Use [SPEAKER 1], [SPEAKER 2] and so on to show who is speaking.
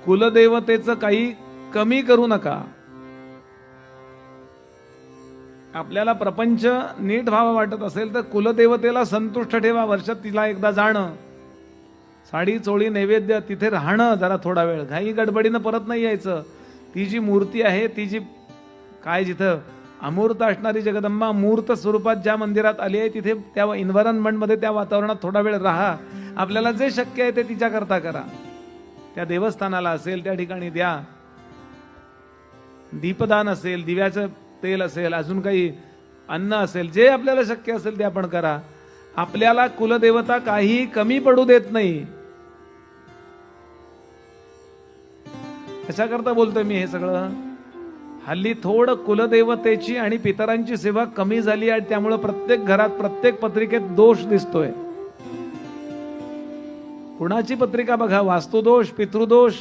[SPEAKER 1] कुलदेवतेचं काही कमी करू नका. आपल्याला प्रपंच नीट व्हावा वाटत असेल तर कुलदेवतेला संतुष्ट ठेवा. वर्षात तिला एकदा जाणं, साडी चोळी नैवेद्य तिथे राहणं, जरा थोडा वेळ, घाई गडबडीनं परत नाही यायचं. ती जी मूर्ती आहे, ती जी काय जिथं अमूर्त असणारी जगदंबा मूर्त स्वरूपात ज्या मंदिरात आली आहे, तिथे त्या एन्व्हायरमेंटमध्ये, त्या वातावरणात थोडा वेळ राहा. आपल्याला जे शक्य आहे ते तिच्याकरता करा. त्या देवस्थानाला असेल त्या ठिकाणी द्या. दीपदान असेल, दिव्याचं तेल असेल, अजून काही अन्न असेल, जे आपल्याला शक्य असेल ते आपण करा. आपल्याला कुलदेवता काही कमी पडू देत नाही. कशाकरता बोलतोय मी हे सगळं? हल्ली थोडं कुलदेवतेची आणि पितरांची सेवा कमी झाली आहे, त्यामुळे प्रत्येक घरात प्रत्येक पत्रिकेत दोष दिसतोय. कुणाची पत्रिका बघा, वास्तुदोष, पितृदोष,